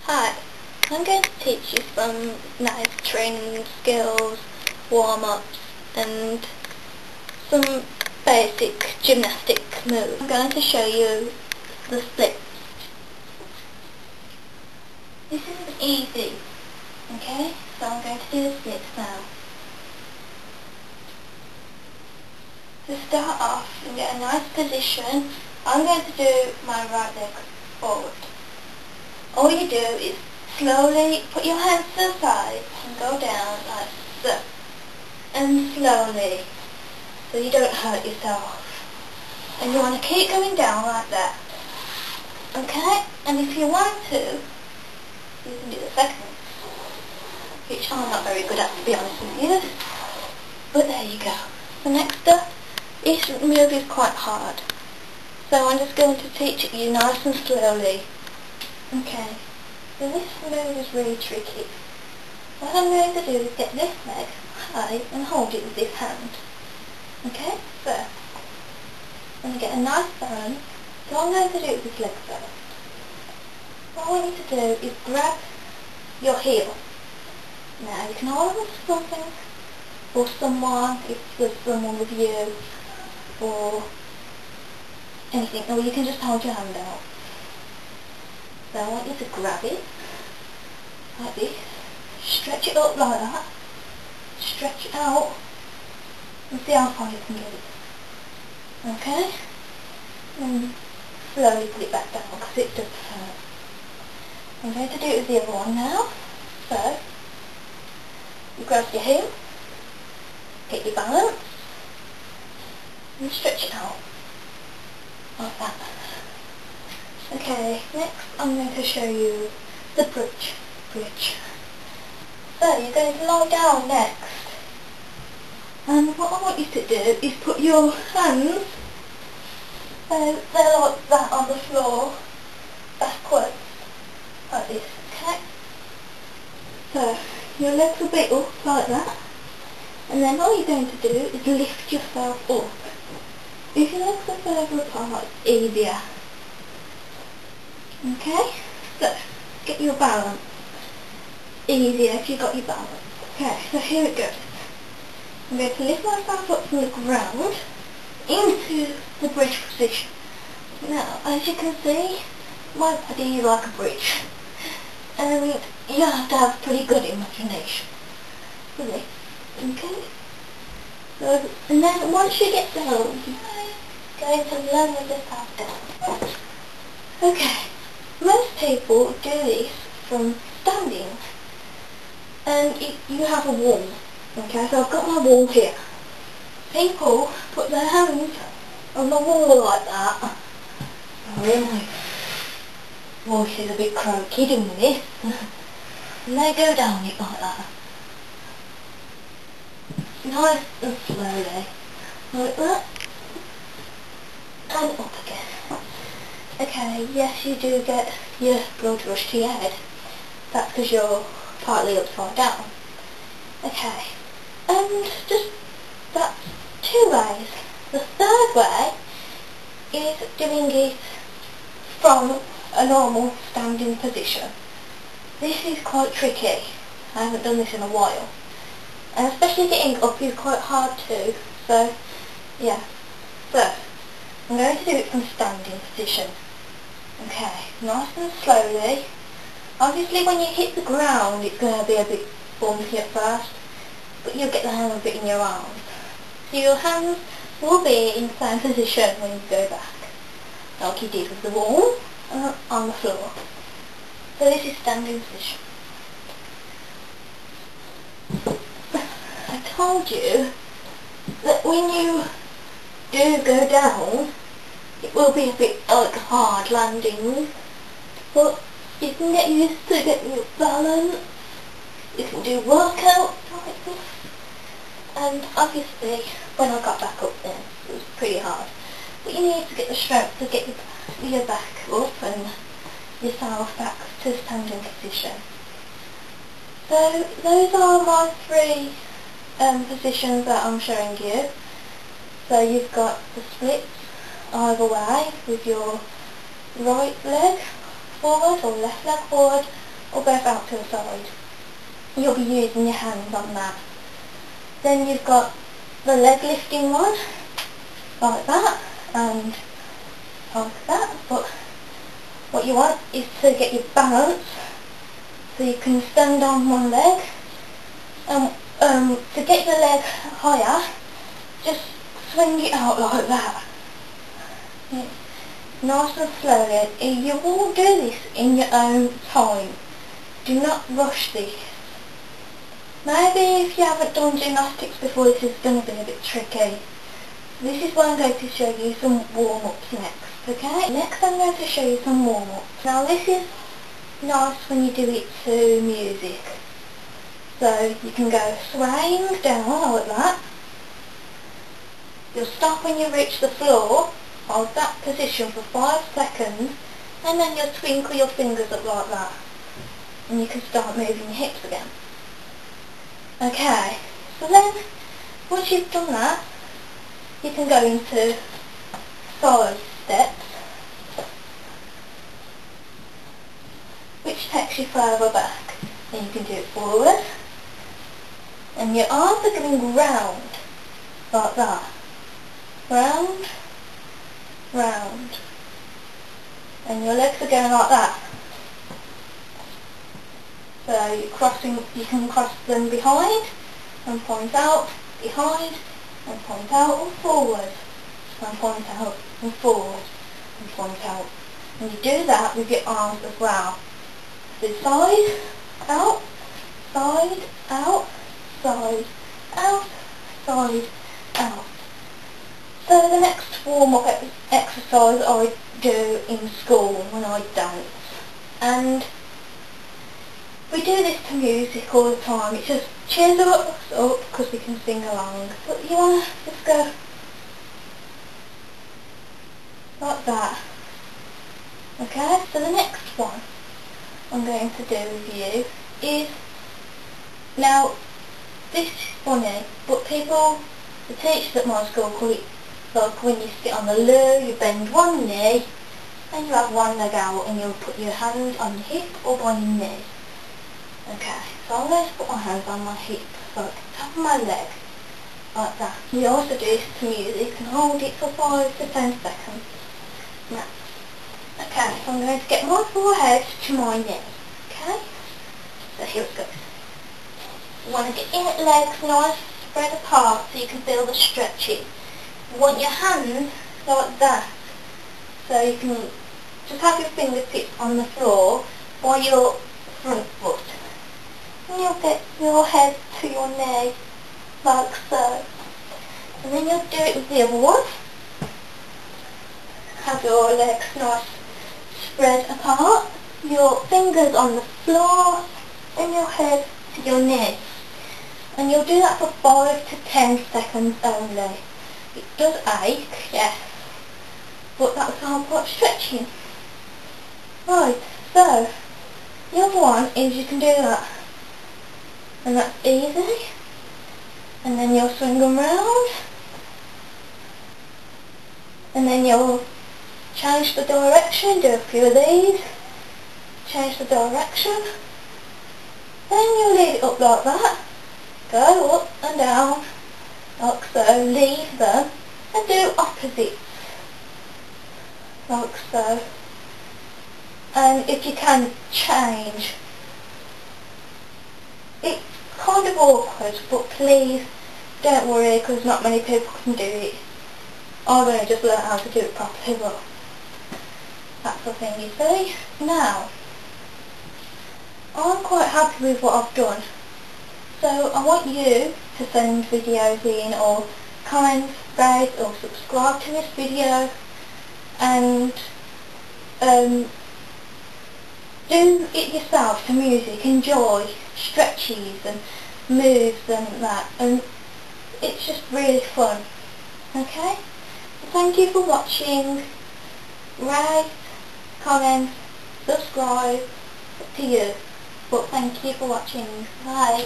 Hi, I'm going to teach you some nice training skills, warm-ups and some basic gymnastic moves. I'm going to show you the splits. This is easy, okay? So I'm going to do the splits now. To start off and get a nice position, I'm going to do my right leg forward. All you do is slowly put your hands to the side and go down like so. And slowly, so you don't hurt yourself. And you want to keep going down like that. Okay? And if you want to, you can do the second, which I'm not very good at, to be honest with you. But there you go. The next step, each move is quite hard. So I'm just going to teach it you nice and slowly. Okay, so this move is really tricky. What I'm going to do is get this leg high and hold it with this hand. Okay, so I'm going to get a nice balance. So I'm going to do it with this leg first. What I want you to do is grab your heel. Now you can hold on to something or someone, if there's someone with you, or anything, or you can just hold your hand out. So I want you to grab it, like this, stretch it up like that, stretch it out, and see how far you can get it. Okay? And slowly put it back down, because it does hurt. I'm going to do it with the other one now. So, you grab your heel, get your balance, and stretch it out, like that. Okay, next I'm going to show you the bridge. So you're going to lie down next. And what I want you to do is put your hands, they're like that on the floor, backwards, like this, okay? So your legs will be up like that. And then all you're going to do is lift yourself up. If your legs are further apart, it's easier. Okay, so get your balance. Easier if you've got your balance. Okay, so here it goes. I'm going to lift myself up from the ground into the bridge position. Now, as you can see, my body is like a bridge. And you have to have pretty good imagination for this. Okay? So, and then once you get down, you're going to lower yourself down. Okay. Most people do this from standing, and you have a wall. Okay, so I've got my wall here. People put their hands on the wall like that. Oh, my voice is a bit croaky doing this. And they go down it like that. Nice and slowly. Like that. And up again. Okay, yes, you do get your blood rush to your head. That's because you're partly upside down. Okay, and just, that's two ways. The third way is doing it from a normal standing position. This is quite tricky. I haven't done this in a while. And especially getting up is quite hard too. So, yeah. So, I'm going to do it from standing position. Okay, nice and slowly. Obviously when you hit the ground it's going to be a bit bumpy at first, but you'll get the hang of it in your arms. So your hands will be in the same position when you go back, like you did with the wall on the floor. So this is standing position. I told you that when you do go down, it will be a bit like hard landings, but you can get used to getting your balance. You can do workouts like this. And obviously, when I got back up then, it was pretty hard. But you need to get the strength to get your back up and yourself back to standing position. So those are my three positions that I'm showing you. So you've got the splits either way with your right leg forward or left leg forward, or both out to the side. You'll be using your hands on that. Then you've got the leg lifting one, like that, and like that, but what you want is to get your balance so you can stand on one leg, and to get your leg higher, just swing it out like that. Yeah. Nice and slowly. You will do this in your own time. Do not rush this. Maybe if you haven't done gymnastics before, this is going to be a bit tricky. This is why I'm going to show you some warm-ups next, okay? Next I'm going to show you some warm-ups. Now this is nice when you do it to music. So you can go swaying down like that. You'll stop when you reach the floor, hold that position for 5 seconds, and then you'll twinkle your fingers up like that. And you can start moving your hips again. Okay, so then once you've done that, you can go into side steps, which takes you further back. Then you can do it forward, and your arms are going round, like that. Round, round, and your legs are going like that. So you can cross them behind and point out, behind and point out and forward, and point out and forward and point out. And you do that with your arms as well. So side, out, side, out, side, out, side, out. So the next warm-up exercise I do in school when I dance, and we do this to music all the time. It just cheers us up because we can sing along. But you want to just go like that. Okay, so the next one I'm going to do with you is, now this is funny, but the teachers at my school call it like when you sit on the loo, you bend one knee and you have one leg out and you'll put your hands on your hip or on your knee. Okay, so I'm going to put my hands on my hip, like top of my leg, like that. You also do this to music and hold it for 5 to 10 seconds. Now, okay, so I'm going to get my forehead to my knee, okay? So here it goes. You want to get your legs nice spread apart so you can feel the stretching. You want your hands like that, so you can just have your fingertips on the floor by your front foot. And you'll get your head to your knee, like so. And then you'll do it with the other one. Have your legs nice spread apart, your fingers on the floor, and your head to your knee. And you'll do that for 5 to 10 seconds only. It does ache, yes, but that's the whole part of stretching. Right, so the other one is you can do that. And that's easy. And then you'll swing them round. And then you'll change the direction, do a few of these. Change the direction. Then you'll leave it up like that. Go up and down, like so. Leave them and do opposites, like so. And if you can, change. It's kind of awkward, but please don't worry because not many people can do it. I've only just learned how to do it properly, but that's the thing, you see. Now, I'm quite happy with what I've done, so I want you to send videos in or comment, rate or subscribe to this video, and do it yourself to music, enjoy stretches and moves and that, and it's just really fun. Okay? So thank you for watching. Rate, comment, subscribe, up to you. But thank you for watching. Bye.